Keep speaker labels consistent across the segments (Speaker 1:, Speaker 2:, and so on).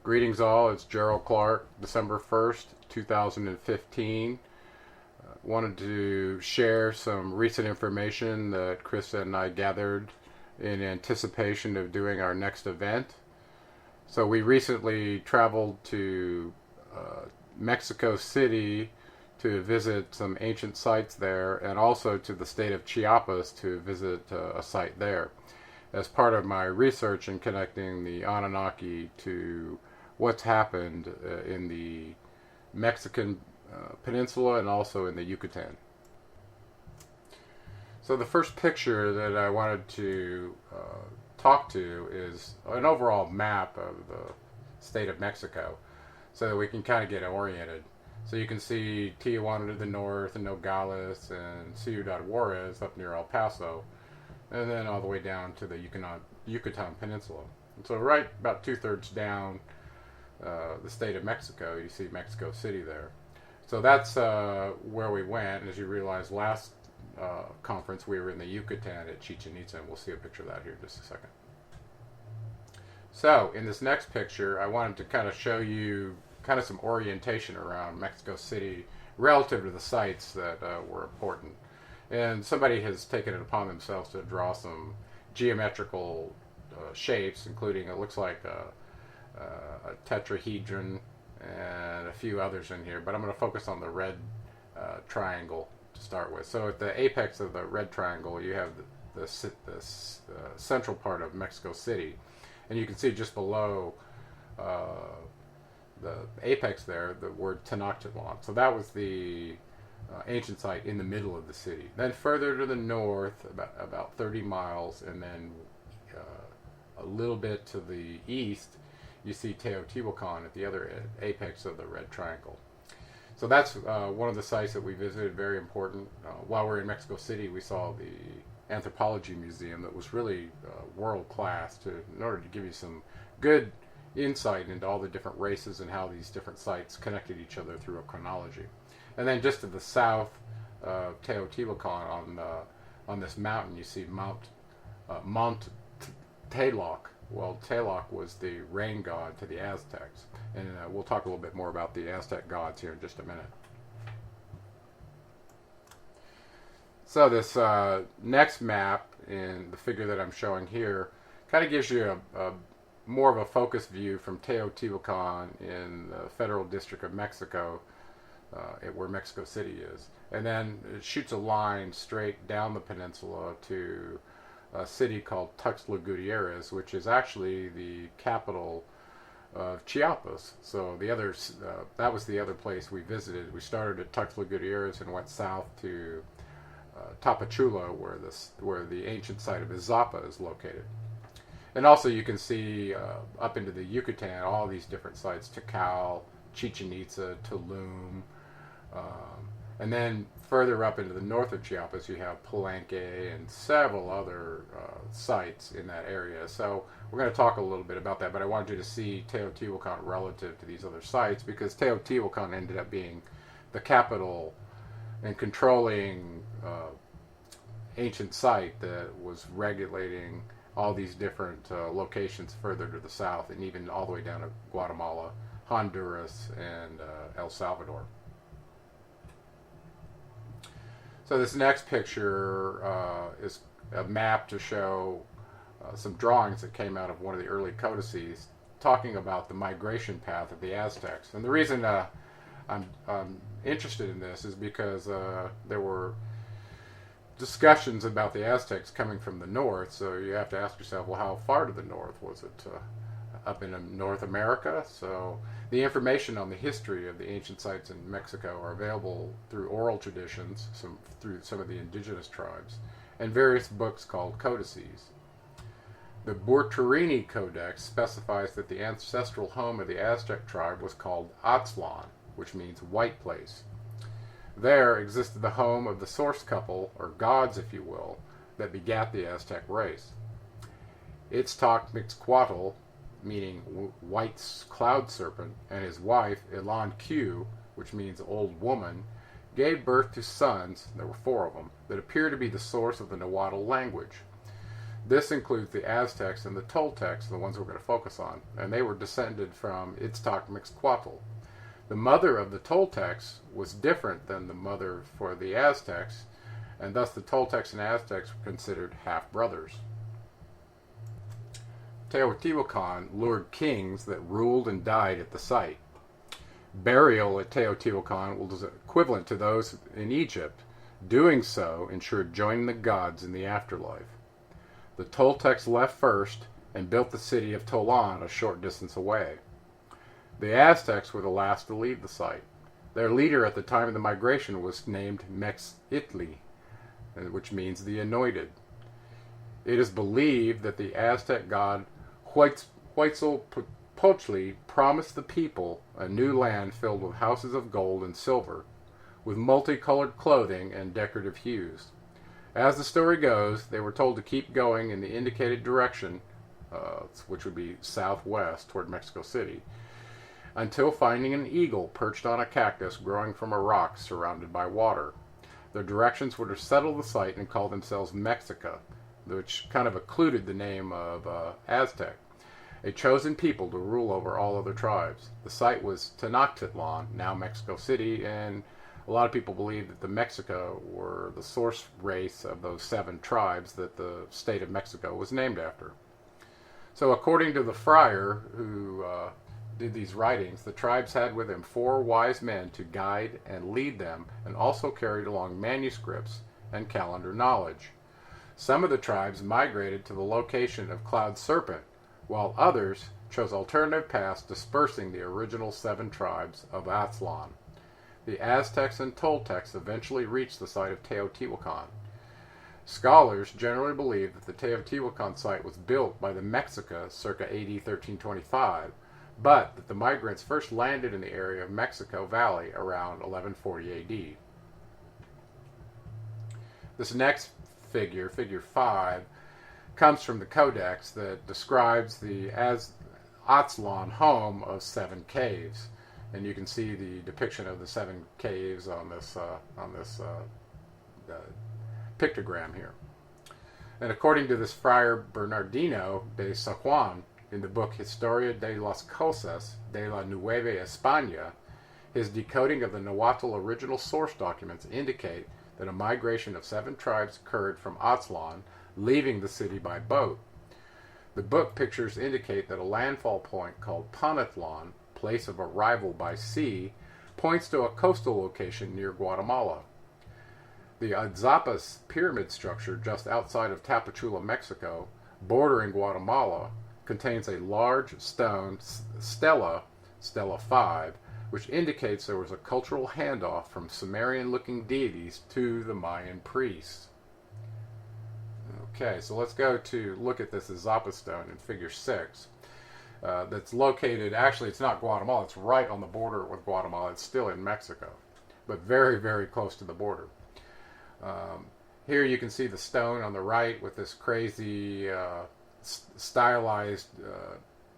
Speaker 1: Greetings all, it's Gerald Clark, December 1st, 2015. Wanted to share some recent information that Christa and I gathered in anticipation of doing our next event. So we recently traveled to Mexico City to visit some ancient sites there, and also to the state of Chiapas to visit a site there, as part of my research in connecting the Anunnaki to what's happened in the Mexican peninsula and also in the Yucatan. So the first picture that I wanted to talk to is an overall map of the state of Mexico, so that we can kind of get oriented. So you can see Tijuana to the north, and Nogales and Ciudad Juarez up near El Paso, and then all the way down to the Yucatan Peninsula. And so right about 2/3 down the state of Mexico, you see Mexico City there. So that's where we went. And as you realize, last conference we were in the Yucatan at Chichen Itza, and we'll see a picture of that here in just a second. So in this next picture, I wanted to kind of show you kind of some orientation around Mexico City relative to the sites that were important. And somebody has taken it upon themselves to draw some geometrical shapes, including, it looks like a tetrahedron and a few others in here, but I'm going to focus on the red triangle to start with. So at the apex of the red triangle, you have the central part of Mexico City, and you can see just below the apex there the word Tenochtitlan. So that was the ancient site in the middle of the city. Then further to the north, about 30 miles, and then a little bit to the east, you see Teotihuacan at the other apex of the red triangle. So that's one of the sites that we visited, very important. While we were in Mexico City, we saw the Anthropology Museum that was really world class, in order to give you some good insight into all the different races and how these different sites connected each other through a chronology. And then just to the south of Teotihuacan, on this mountain, you see Mount Tlaloc. Well, Tlaloc was the rain god to the Aztecs, and we'll talk a little bit more about the Aztec gods here in just a minute. So this next map in the figure that I'm showing here kind of gives you a more of a focused view from Teotihuacan in the Federal District of Mexico, where Mexico City is. And then it shoots a line straight down the peninsula to a city called Tuxtla Gutierrez, which is actually the capital of Chiapas. So that was the other place we visited. We started at Tuxtla Gutierrez and went south to Tapachula, where the ancient site of Izapa is located. And also you can see up into the Yucatan all these different sites: Tikal, Chichen Itza, Tulum, and then further up into the north of Chiapas you have Palenque and several other sites in that area. So we're going to talk a little bit about that, but I wanted you to see Teotihuacan relative to these other sites, because Teotihuacan ended up being the capital and controlling ancient site that was regulating all these different locations further to the south, and even all the way down to Guatemala, Honduras, and El Salvador. So this next picture is a map to show some drawings that came out of one of the early codices talking about the migration path of the Aztecs. And the reason I'm interested in this is because there were discussions about the Aztecs coming from the north, so you have to ask yourself, well, how far to the north? Was it up in North America? So the information on the history of the ancient sites in Mexico are available through oral traditions, through some of the indigenous tribes, and various books called codices. The Burturini Codex specifies that the ancestral home of the Aztec tribe was called Aztlan, which means white place. There existed the home of the source couple, or gods if you will, that begat the Aztec race. Quetzalcoatl, meaning white cloud serpent, and his wife, Elan-Q, which means old woman, gave birth to sons, there were 4 of them, that appear to be the source of the Nahuatl language. This includes the Aztecs and the Toltecs, the ones we're going to focus on, and they were descended from Izapa. The mother of the Toltecs was different than the mother for the Aztecs, and thus the Toltecs and Aztecs were considered half-brothers. Teotihuacan lured kings that ruled and died at the site. Burial at Teotihuacan was equivalent to those in Egypt. Doing so ensured joining the gods in the afterlife. The Toltecs left first and built the city of Tolan a short distance away. The Aztecs were the last to leave the site. Their leader at the time of the migration was named Mexitli, which means the anointed. It is believed that the Aztec god Quetzalcoatl promised the people a new land filled with houses of gold and silver, with multicolored clothing and decorative hues. As the story goes, they were told to keep going in the indicated direction, which would be southwest toward Mexico City, until finding an eagle perched on a cactus growing from a rock surrounded by water. Their directions were to settle the site and call themselves Mexica, which kind of occluded the name of Aztec, a chosen people to rule over all other tribes. The site was Tenochtitlan, now Mexico City, and a lot of people believe that the Mexica were the source race of those 7 tribes that the state of Mexico was named after. So according to the friar who did these writings, the tribes had with them 4 wise men to guide and lead them, and also carried along manuscripts and calendar knowledge. Some of the tribes migrated to the location of Cloud Serpent, while others chose alternative paths dispersing the original 7 tribes of Aztlan. The Aztecs and Toltecs eventually reached the site of Teotihuacan. Scholars generally believe that the Teotihuacan site was built by the Mexica circa AD 1325, but that the migrants first landed in the area of Mexico Valley around 1140 AD. This next figure, figure 5, comes from the codex that describes the Aztlan home of 7 caves. And you can see the depiction of the 7 caves on this pictogram here. And according to this Friar Bernardino de San Juan, in the book Historia de las Cosas de la Nueva España, his decoding of the Nahuatl original source documents indicate that a migration of 7 tribes occurred from Aztlan, leaving the city by boat. The book pictures indicate that a landfall point called Panatlan, place of arrival by sea, points to a coastal location near Guatemala. The Izapa pyramid structure just outside of Tapachula, Mexico, bordering Guatemala, contains a large stone stela, Stela 5, which indicates there was a cultural handoff from Sumerian-looking deities to the Mayan priests. Okay, so let's go to look at this Izapa stone in figure 6. That's located, actually it's not Guatemala, it's right on the border with Guatemala. It's still in Mexico, but very, very close to the border. Here you can see the stone on the right with this crazy stylized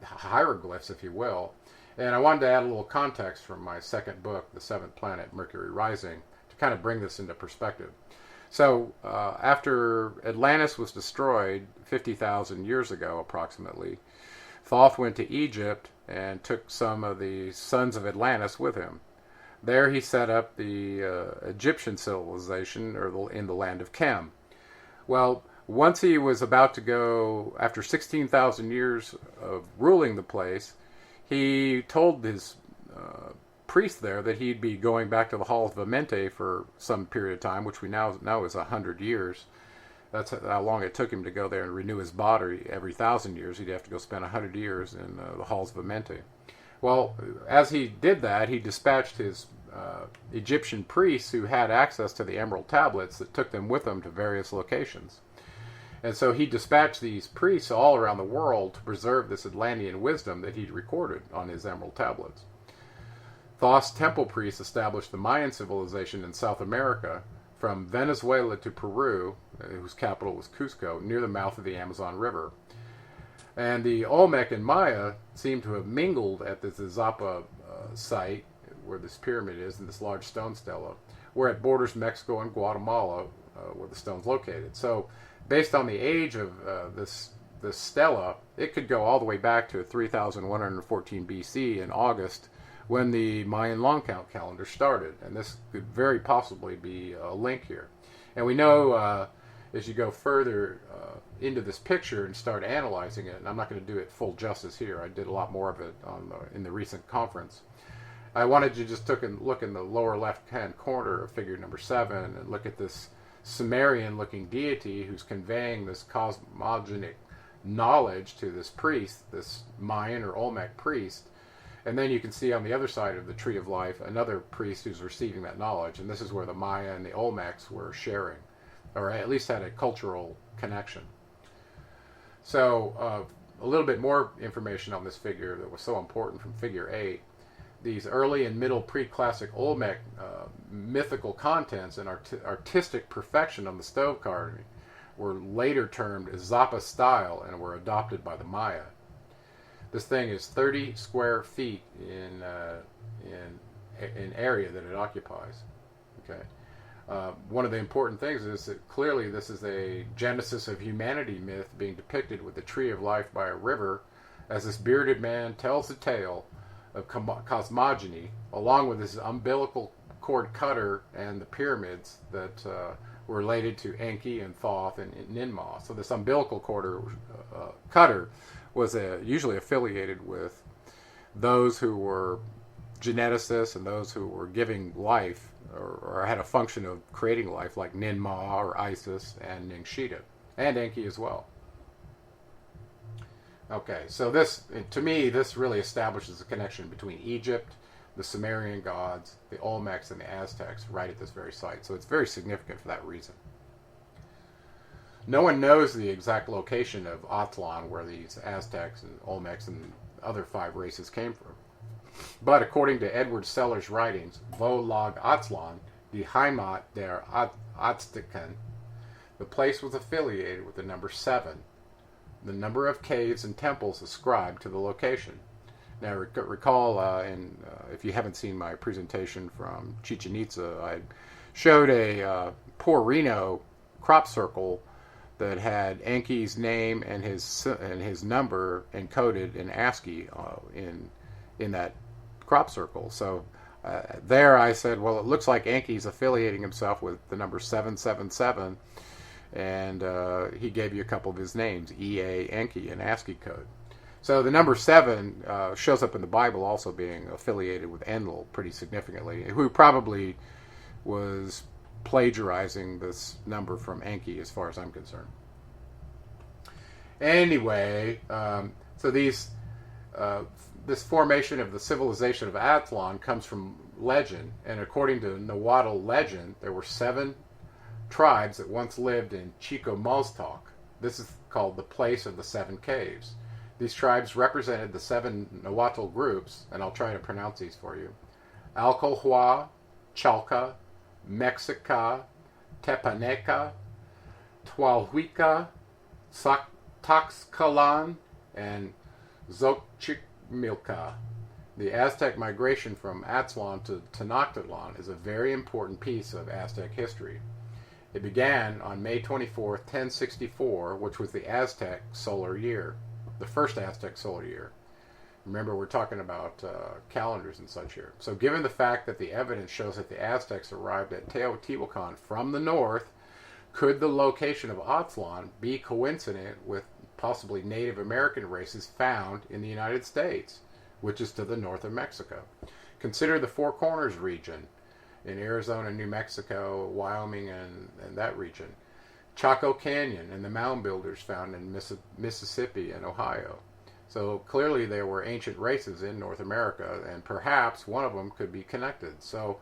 Speaker 1: hieroglyphs, if you will. And I wanted to add a little context from my second book, The Seventh Planet, Mercury Rising, to kind of bring this into perspective. So after Atlantis was destroyed 50,000 years ago approximately, Thoth went to Egypt and took some of the sons of Atlantis with him. There he set up the Egyptian civilization, or in the land of Kem. Well, once he was about to go, after 16,000 years of ruling the place, he told his priest there that he'd be going back to the Halls of Amente for some period of time, which we now know is 100 years. That's how long it took him to go there and renew his body. Every 1,000 years, he'd have to go spend 100 years in the Halls of Amente. Well, as he did that, he dispatched his Egyptian priests who had access to the emerald tablets that took them with them to various locations. And so he dispatched these priests all around the world to preserve this Atlantean wisdom that he'd recorded on his emerald tablets. Thoth's temple priests established the Mayan civilization in South America, from Venezuela to Peru, whose capital was Cusco, near the mouth of the Amazon River. And the Olmec and Maya seem to have mingled at this Izapa site, where this pyramid is, and this large stone stela, where it borders Mexico and Guatemala, where the stone's located. So based on the age of this stela, it could go all the way back to 3114 BC in August, when the Mayan long count calendar started, and this could very possibly be a link here. And we know as you go further into this picture and start analyzing it, and I'm not going to do it full justice here, I did a lot more of it in the recent conference. I wanted you to just look in the lower left-hand corner of figure number 7 and look at this Sumerian-looking deity who's conveying this cosmogonic knowledge to this priest, this Mayan or Olmec priest. And then you can see on the other side of the Tree of Life another priest who's receiving that knowledge. And this is where the Maya and the Olmecs were sharing, or at least had a cultural connection. So a little bit more information on this figure that was so important from figure 8. These early and middle pre-classic Olmec mythical contents and artistic perfection on the stove carving were later termed Izapa style and were adopted by the Maya. This thing is 30 square feet in area that it occupies. Okay. One of the important things is that clearly this is a Genesis of humanity myth being depicted with the Tree of Life by a river, as this bearded man tells the tale of cosmogony, along with his umbilical cord cutter and the pyramids that were related to Enki and Thoth and Ninmah. So this umbilical cutter was usually affiliated with those who were geneticists and those who were giving life or had a function of creating life, like Ninmah or Isis and Ningishzidda, and Enki as well. Okay, so this, to me, this really establishes a connection between Egypt, the Sumerian gods, the Olmecs, and the Aztecs right at this very site. So it's very significant for that reason. No one knows the exact location of Atlan, where these Aztecs and Olmecs and other 5 races came from. But according to Edward Seller's writings, Wo lag Atlan, die Heimat der Azteken, the place was affiliated with the number 7, the number of caves and temples ascribed to the location. Now recall, if you haven't seen my presentation from Chichen Itza, I showed a Porrino crop circle that had Enki's name and his number encoded in ASCII in that crop circle. So there I said, well, it looks like Enki's affiliating himself with the number 777, and he gave you a couple of his names, E.A. Enki in ASCII code. So the number 7 shows up in the Bible also being affiliated with Enlil pretty significantly, who probably was plagiarizing this number from Enki as far as I'm concerned. Anyway, so this formation of the civilization of Atlan comes from legend, and according to Nahuatl legend, there were 7 tribes that once lived in Chico-Maztoc. This is called the place of the 7 caves. These tribes represented the 7 Nahuatl groups, and I'll try to pronounce these for you: Alcolhua, Chalca, Mexica, Tepaneca, Tlalhuica, Taxcalan, and Xochimilca. The Aztec migration from Aztlan to Tenochtitlan is a very important piece of Aztec history. It began on May 24, 1064, which was the Aztec solar year, the first Aztec solar year. Remember, we're talking about calendars and such here. So given the fact that the evidence shows that the Aztecs arrived at Teotihuacan from the north, could the location of Aztlan be coincident with possibly Native American races found in the United States, which is to the north of Mexico? Consider the Four Corners region in Arizona, New Mexico, Wyoming, and that region. Chaco Canyon and the mound builders found in Mississippi and Ohio. So clearly there were ancient races in North America, and perhaps one of them could be connected. So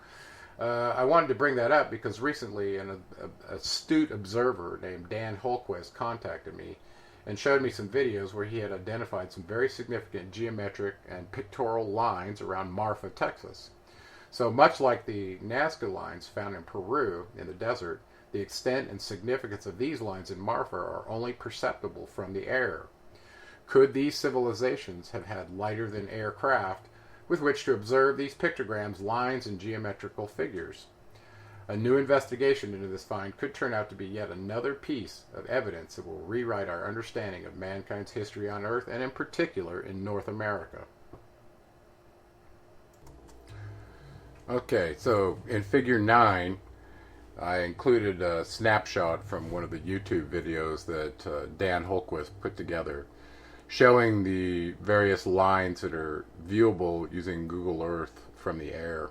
Speaker 1: I wanted to bring that up because recently an astute observer named Dan Holquist contacted me and showed me some videos where he had identified some very significant geometric and pictorial lines around Marfa, Texas. So much like the Nazca lines found in Peru in the desert, the extent and significance of these lines in Marfa are only perceptible from the air. Could these civilizations have had lighter-than-air craft with which to observe these pictograms, lines, and geometrical figures? A new investigation into this find could turn out to be yet another piece of evidence that will rewrite our understanding of mankind's history on Earth, and in particular in North America. Okay, so in figure 9, I included a snapshot from one of the YouTube videos that Dan Holquist put together, showing the various lines that are viewable using Google Earth from the air.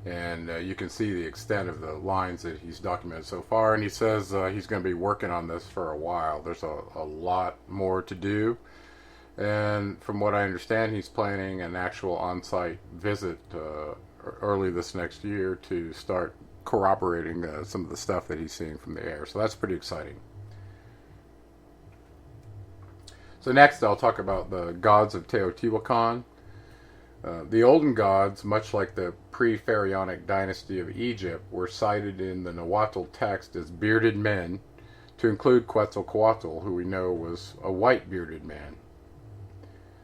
Speaker 1: And you can see the extent of the lines that he's documented so far, and he says he's going to be working on this for a while. There's a lot more to do, and from what I understand, he's planning an actual on-site visit early this next year to start corroborating some of the stuff that he's seeing from the air. So that's pretty exciting. So next I'll talk about the gods of Teotihuacan. The olden gods, much like the pre-pharaonic dynasty of Egypt, were cited in the Nahuatl text as bearded men, to include Quetzalcoatl, who we know was a white bearded man.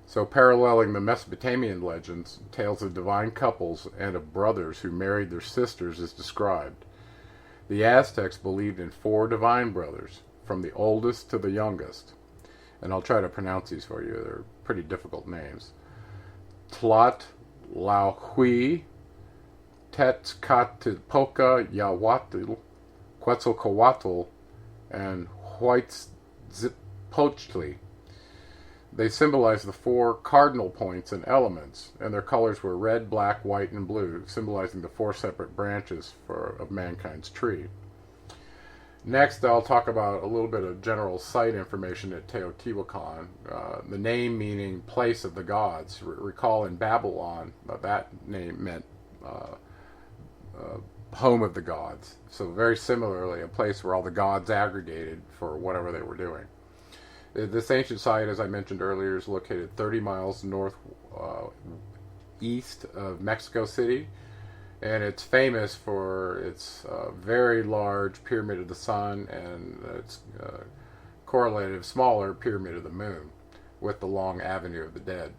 Speaker 1: So paralleling the Mesopotamian legends, tales of divine couples and of brothers who married their sisters is described. The Aztecs believed in 4 divine brothers, from the oldest to the youngest. And I'll try to pronounce these for you. They're pretty difficult names. Tlahtlahui, Tezcatlipoca-Yahuatl, Quetzalcoatl, and Huitzilopochtli. They symbolized the 4 cardinal points and elements, and their colors were red, black, white, and blue, symbolizing the 4 separate branches of mankind's tree. Next, I'll talk about a little bit of general site information at Teotihuacan, the name meaning place of the gods. Recall in Babylon, that name meant home of the gods. So very similarly, a place where all the gods aggregated for whatever they were doing. This ancient site, as I mentioned earlier, is located 30 miles east of Mexico City, and it's famous for its very large Pyramid of the Sun and its correlative smaller Pyramid of the Moon, with the long Avenue of the Dead.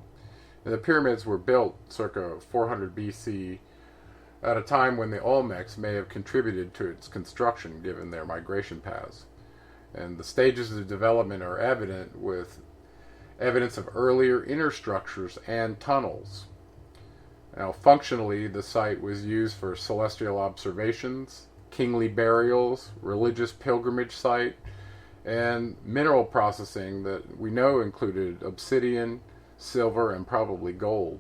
Speaker 1: And the pyramids were built circa 400 BC, at a time when the Olmecs may have contributed to its construction given their migration paths. And the stages of development are evident with evidence of earlier inner structures and tunnels. Now, functionally, the site was used for celestial observations, kingly burials, religious pilgrimage site, and mineral processing that we know included obsidian, silver, and probably gold.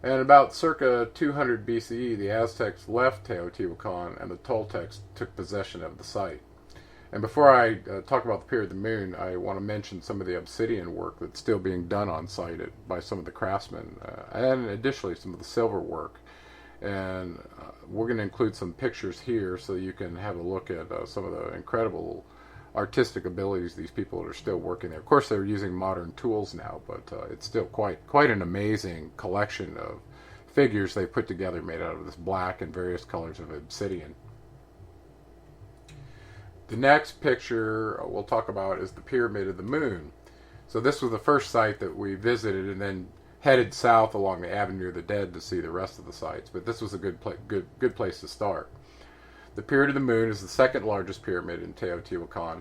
Speaker 1: And about circa 200 BCE, the Aztecs left Teotihuacan and the Toltecs took possession of the site. And before I talk about the period of the moon, I want to mention some of the obsidian work that's still being done on site by some of the craftsmen, and additionally some of the silver work. And we're going to include some pictures here so you can have a look at some of the incredible artistic abilities these people that are still working there. Of course, they're using modern tools now, but it's still quite an amazing collection of figures they put together made out of this black and various colors of obsidian. The next picture we'll talk about is the Pyramid of the Moon. So this was the first site that we visited, and then headed south along the Avenue of the Dead to see the rest of the sites. But this was a good place to start. The Pyramid of the Moon is the second largest pyramid in Teotihuacan,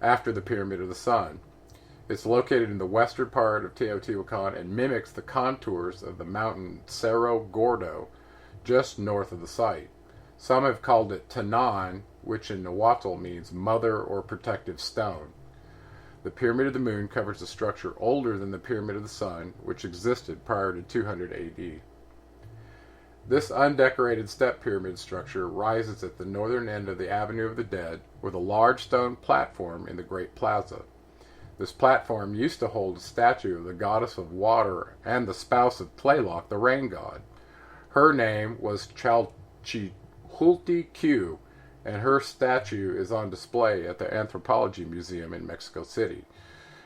Speaker 1: after the Pyramid of the Sun. It's located in the western part of Teotihuacan and mimics the contours of the mountain Cerro Gordo, just north of the site. Some have called it Tanan, which in Nahuatl means mother or protective stone. The Pyramid of the Moon covers a structure older than the Pyramid of the Sun, which existed prior to 200 AD. This undecorated step pyramid structure rises at the northern end of the Avenue of the Dead with a large stone platform in the Great Plaza. This platform used to hold a statue of the goddess of water and the spouse of Tlaloc, the rain god. Her name was Chalchihulti-Q, and her statue is on display at the Anthropology Museum in Mexico City.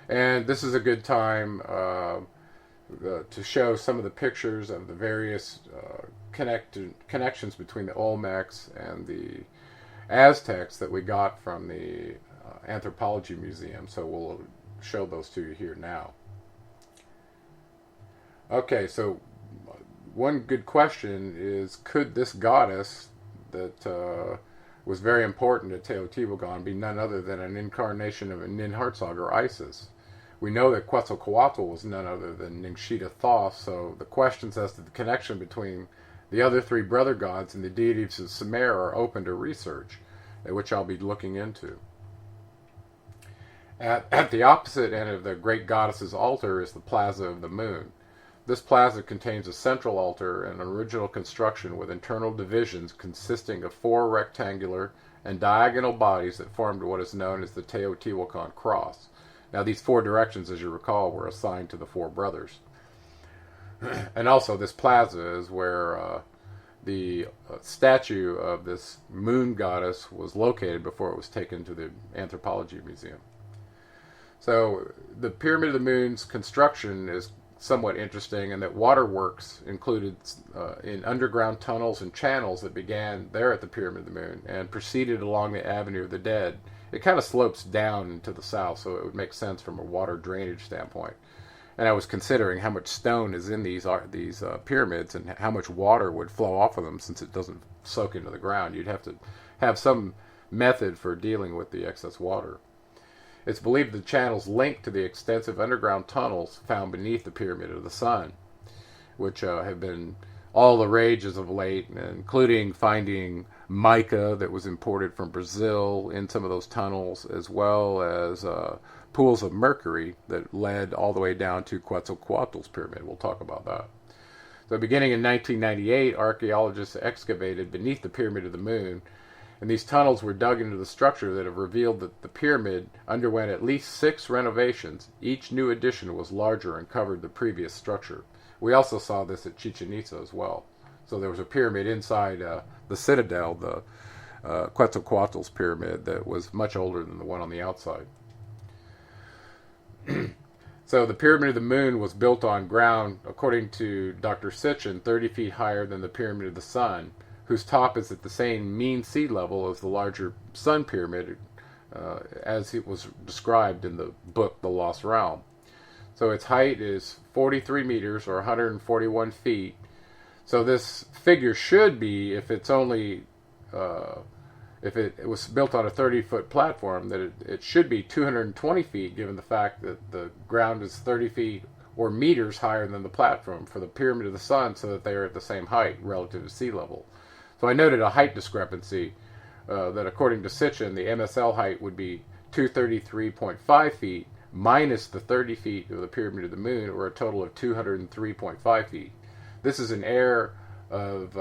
Speaker 1: And this is a good time to show some of the pictures of the various connections between the Olmecs and the Aztecs that we got from the Anthropology Museum. So we'll show those to you here now. Okay, so one good question is, could this goddess that was very important to Teotihuacan be none other than an incarnation of Ninhursag or Isis. We know that Quetzalcoatl was none other than Ningishzidda-Thoth, so the questions as to the connection between the other three brother gods and the deities of Sumer are open to research, which I'll be looking into. At the opposite end of the great goddess's altar is the Plaza of the Moon. This plaza contains a central altar and an original construction with internal divisions consisting of 4 rectangular and diagonal bodies that formed what is known as the Teotihuacan cross. Now, these 4 directions, as you recall, were assigned to the 4 brothers. And also, this plaza is where the statue of this moon goddess was located before it was taken to the Anthropology Museum. So, the Pyramid of the Moon's construction is somewhat interesting in that waterworks included in underground tunnels and channels that began there at the Pyramid of the Moon and proceeded along the Avenue of the Dead. It kind of slopes down to the south, so it would make sense from a water drainage standpoint. And I was considering how much stone is in these pyramids and how much water would flow off of them since it doesn't soak into the ground. You'd have to have some method for dealing with the excess water. It's believed the channels link to the extensive underground tunnels found beneath the Pyramid of the Sun, which have been all the rage as of late, including finding mica that was imported from Brazil in some of those tunnels, as well as pools of mercury that led all the way down to Quetzalcoatl's pyramid. We'll talk about that. So beginning in 1998, archaeologists excavated beneath the Pyramid of the Moon, and these tunnels were dug into the structure that have revealed that the pyramid underwent at least 6 renovations. Each new addition was larger and covered the previous structure. We also saw this at Chichen Itza as well. So there was a pyramid inside the citadel, the Quetzalcoatl's pyramid, that was much older than the one on the outside. So the Pyramid of the Moon was built on ground, according to Dr. Sitchin, 30 feet higher than the Pyramid of the Sun, whose top is at the same mean sea level as the larger Sun Pyramid, as it was described in the book The Lost Realm. So its height is 43 meters or 141 feet. So this figure should be, if it's only, if it was built on a 30-foot platform, that it should be 220 feet, given the fact that the ground is 30 feet or meters higher than the platform for the Pyramid of the Sun, so that they are at the same height relative to sea level. So I noted a height discrepancy that according to Sitchin, the MSL height would be 233.5 feet minus the 30 feet of the Pyramid of the Moon, or a total of 203.5 feet. This is an error of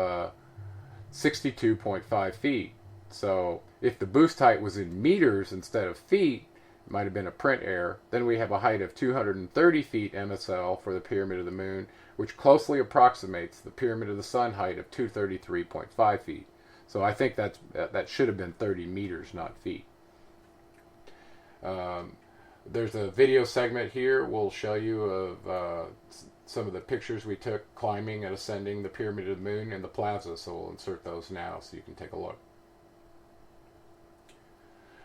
Speaker 1: 62.5 feet. So if the boost height was in meters instead of feet, it might have been a print error. Then we have a height of 230 feet MSL for the Pyramid of the Moon, which closely approximates the Pyramid of the Sun height of 233.5 feet. So I think that should have been 30 meters, not feet. There's a video segment here we'll show you of some of the pictures we took climbing and ascending the Pyramid of the Moon and the plaza, so we'll insert those now so you can take a look.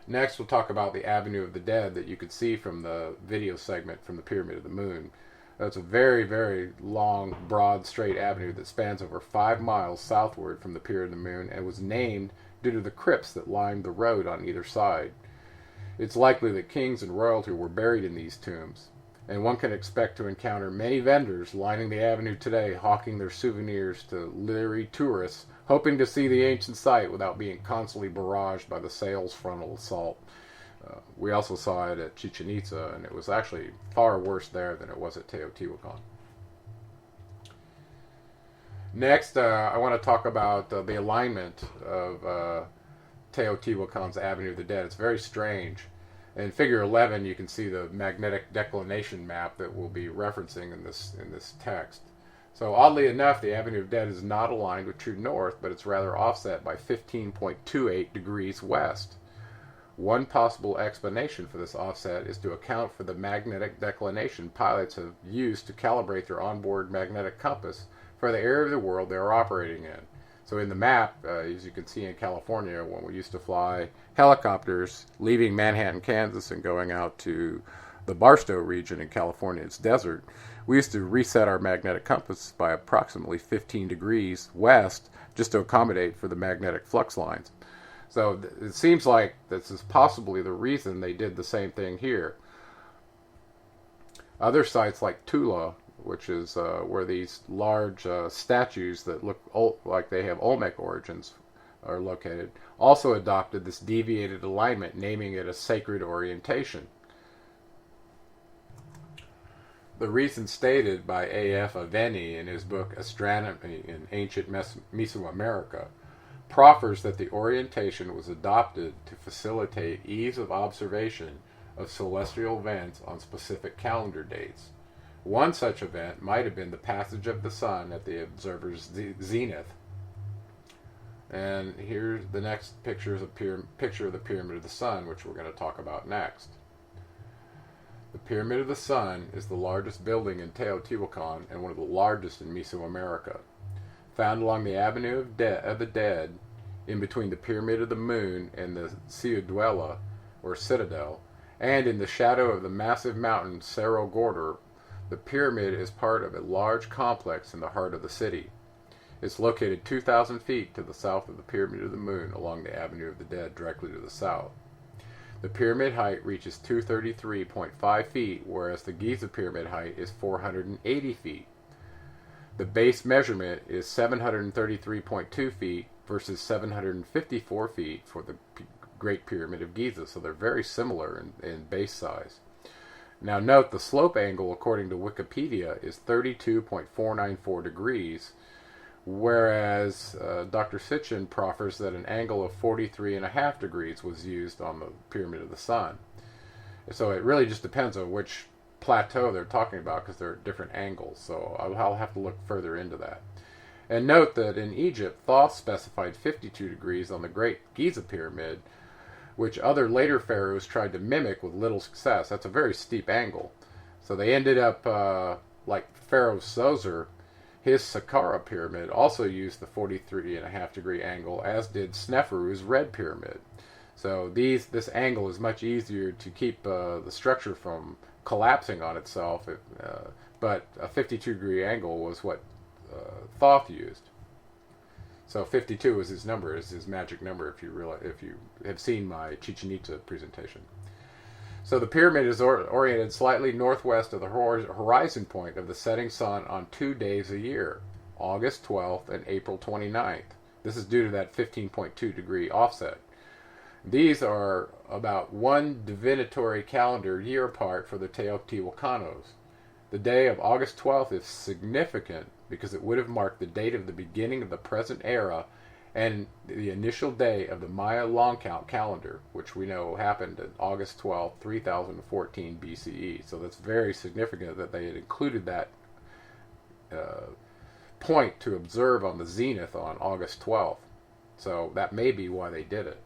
Speaker 1: Next, we'll talk about the Avenue of the Dead that you could see from the video segment from the Pyramid of the Moon. That's a very, very long, broad, straight avenue that spans over 5 miles southward from the Pyramid of the Moon and was named due to the crypts that lined the road on either side. It's likely that kings and royalty were buried in these tombs, and one can expect to encounter many vendors lining the avenue today, hawking their souvenirs to leery tourists, hoping to see the ancient site without being constantly barraged by the sales frontal assault. We also saw it at Chichen Itza, and it was actually far worse there than it was at Teotihuacan. Next, I want to talk about the alignment of Teotihuacan's Avenue of the Dead. It's very strange. In Figure 11, you can see the magnetic declination map that we'll be referencing in this text. So oddly enough, the Avenue of Dead is not aligned with true north, but it's rather offset by 15.28 degrees west. One possible explanation for this offset is to account for the magnetic declination pilots have used to calibrate their onboard magnetic compass for the area of the world they are operating in. So in the map, as you can see in California, when we used to fly helicopters leaving Manhattan, Kansas and going out to the Barstow region in California, it's desert, we used to reset our magnetic compass by approximately 15 degrees west just to accommodate for the magnetic flux lines. So it seems like this is possibly the reason they did the same thing here. Other sites like Tula, which is where these large statues that look like they have Olmec origins are located, also adopted this deviated alignment, naming it a sacred orientation. The reason stated by A.F. Aveni in his book Astronomy in Ancient Mesoamerica proffers that the orientation was adopted to facilitate ease of observation of celestial events on specific calendar dates. One such event might have been the passage of the sun at the observer's zenith. And here's the next picture is a picture of the Pyramid of the Sun, which we're going to talk about next. The Pyramid of the Sun is the largest building in Teotihuacan and one of the largest in Mesoamerica. Found along the Avenue of the Dead, in between the Pyramid of the Moon and the Ciudadela, or Citadel, and in the shadow of the massive mountain Cerro Gordo, the pyramid is part of a large complex in the heart of the city. It's located 2,000 feet to the south of the Pyramid of the Moon along the Avenue of the Dead directly to the south. The pyramid height reaches 233.5 feet, whereas the Giza pyramid height is 480 feet. The base measurement is 733.2 feet versus 754 feet for the Great Pyramid of Giza, so they're very similar in base size. Now note the slope angle according to Wikipedia is 32.494 degrees, whereas Dr. Sitchin proffers that an angle of 43.5 degrees was used on the Pyramid of the Sun. So it really just depends on which plateau they're talking about, because there are different angles, so I'll have to look further into that. And note that in Egypt, Thoth specified 52 degrees on the Great Giza Pyramid, which other later pharaohs tried to mimic with little success. That's a very steep angle. So they ended up, like Pharaoh Soser, his Saqqara pyramid also used the 43.5 degree angle, as did Sneferu's Red Pyramid. So this angle is much easier to keep the structure from collapsing on itself, but a 52 degree angle was what Thoth used. So 52 is his number, is his magic number, if you have seen my Chichen Itza presentation. So the pyramid is oriented slightly northwest of the horizon point of the setting sun on 2 days a year, August 12th and April 29th. This is due to that 15.2 degree offset. These are about one divinatory calendar year apart for the Teotihuacanos. The day of August 12th is significant because it would have marked the date of the beginning of the present era and the initial day of the Maya long count calendar, which we know happened on August 12, 3014 BCE. So that's very significant that they had included that point to observe on the zenith on August 12th. So that may be why they did it.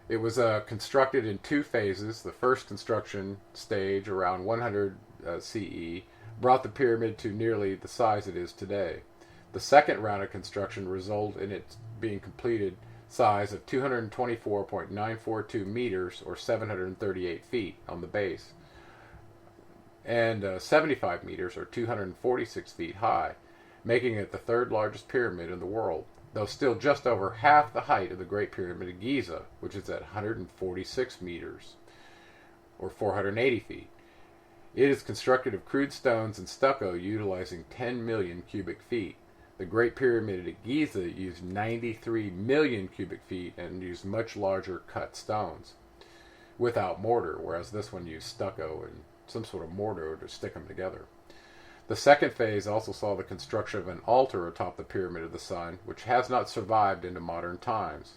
Speaker 1: It was constructed in two phases. The first construction stage, around 100 CE, brought the pyramid to nearly the size it is today. The second round of construction resulted in it being completed size of 224.942 meters, or 738 feet on the base, and 75 meters, or 246 feet high, making it the third largest pyramid in the world, though still just over half the height of the Great Pyramid of Giza, which is at 146 meters, or 480 feet. It is constructed of crude stones and stucco utilizing 10 million cubic feet. The Great Pyramid of Giza used 93 million cubic feet and used much larger cut stones without mortar, whereas this one used stucco and some sort of mortar to stick them together. The second phase also saw the construction of an altar atop the Pyramid of the Sun, which has not survived into modern times.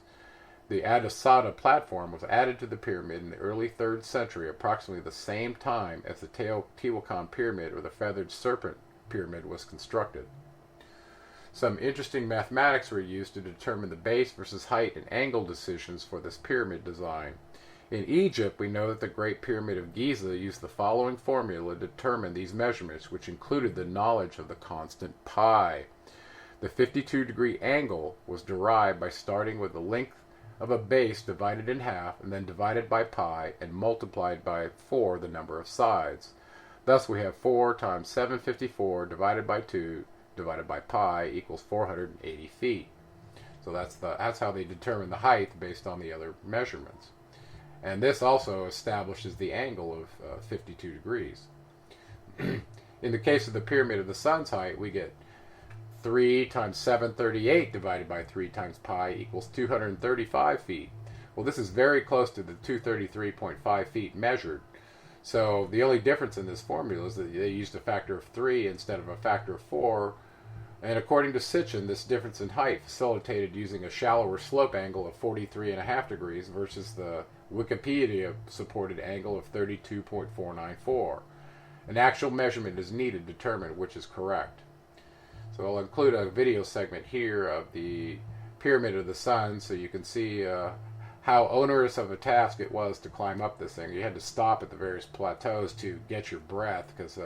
Speaker 1: The Adasada platform was added to the pyramid in the early 3rd century, approximately the same time as the Teotihuacan pyramid, or the feathered serpent pyramid, was constructed. Some interesting mathematics were used to determine the base versus height and angle decisions for this pyramid design. In Egypt, we know that the Great Pyramid of Giza used the following formula to determine these measurements, which included the knowledge of the constant pi. The 52 degree angle was derived by starting with the length of a base divided in half and then divided by pi and multiplied by 4 the number of sides. Thus we have 4 times 754 divided by 2 divided by pi equals 480 feet. So that's how they determine the height based on the other measurements. And this also establishes the angle of 52 degrees. In the case of the Pyramid of the Sun's height, we get 3 times 738 divided by 3 times pi equals 235 feet. Well, this is very close to the 233.5 feet measured. So the only difference in this formula is that they used a factor of 3 instead of a factor of 4. And according to Sitchin, this difference in height facilitated using a shallower slope angle of 43.5 degrees versus the Wikipedia-supported angle of 32.494. An actual measurement is needed to determine which is correct. So I'll include a video segment here of the Pyramid of the Sun so you can see how onerous of a task it was to climb up this thing. You had to stop at the various plateaus to get your breath because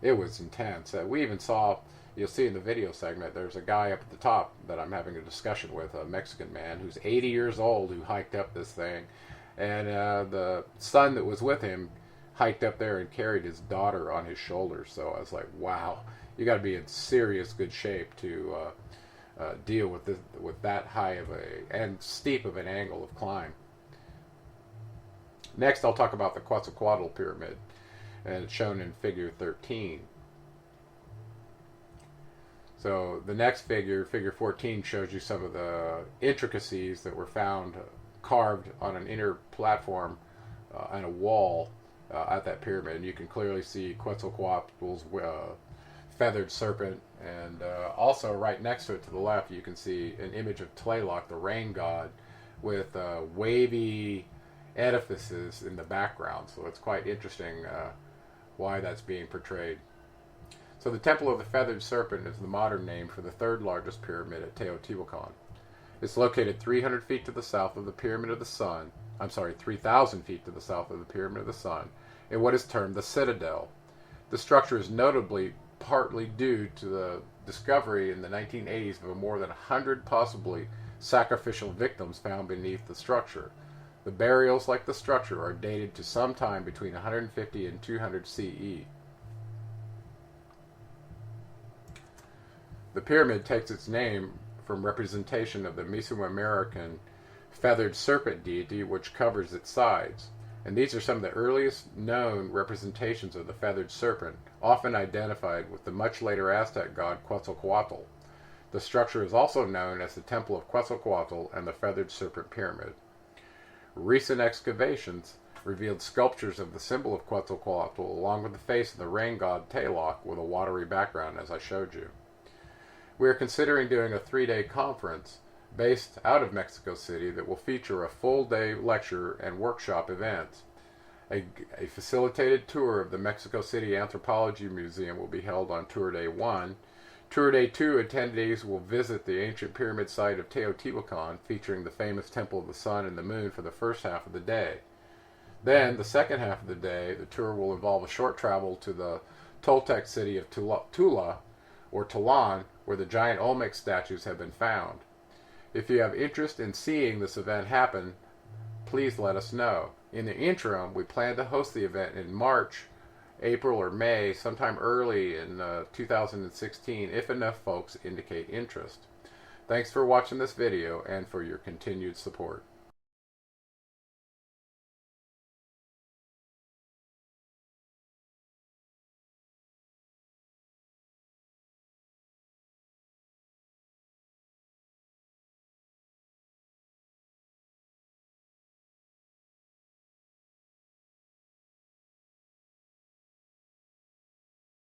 Speaker 1: it was intense. We even saw, you'll see in the video segment, there's a guy up at the top that I'm having a discussion with, a Mexican man who's 80 years old who hiked up this thing. And the son that was with him hiked up there and carried his daughter on his shoulders. So I was like, wow, you got to be in serious good shape to deal with that high of and steep of an angle of climb. Next, I'll talk about the Quetzalcoatl pyramid, and it's shown in Figure 13. So the next figure, Figure 14, shows you some of the intricacies that were found carved on an inner platform on a wall at that pyramid. And you can clearly see Quetzalcoatl's feathered serpent, and also right next to it to the left you can see an image of Tlaloc, the rain god, with wavy edifices in the background. So it's quite interesting why that's being portrayed. So the Temple of the Feathered Serpent is the modern name for the third largest pyramid at Teotihuacan. It's located 300 feet to the south of the Pyramid of the Sun, 3,000 feet to the south of the Pyramid of the Sun, in what is termed the Citadel. The structure is notably partly due to the discovery in the 1980s of more than 100 possibly sacrificial victims found beneath the structure. The burials, like the structure, are dated to sometime between 150 and 200 CE. The pyramid takes its name from representation of the Mesoamerican feathered serpent deity which covers its sides. And these are some of the earliest known representations of the feathered serpent, often identified with the much later Aztec god Quetzalcoatl. The structure is also known as the Temple of Quetzalcoatl and the Feathered Serpent Pyramid. Recent excavations revealed sculptures of the symbol of Quetzalcoatl along with the face of the rain god Tlaloc with a watery background, as I showed you. We are considering doing a 3-day conference based out of Mexico City that will feature a full-day lecture and workshop events. A facilitated tour of the Mexico City Anthropology Museum will be held on Tour Day 1. Tour Day 2 attendees will visit the ancient pyramid site of Teotihuacan, featuring the famous Temple of the Sun and the Moon for the first half of the day. Then, the second half of the day, the tour will involve a short travel to the Toltec city of Tula, or Tulan, where the giant Olmec statues have been found. If you have interest in seeing this event happen, please let us know. In the interim, we plan to host the event in March, April, or May, sometime early in 2016, if enough folks indicate interest. Thanks for watching this video and for your continued support.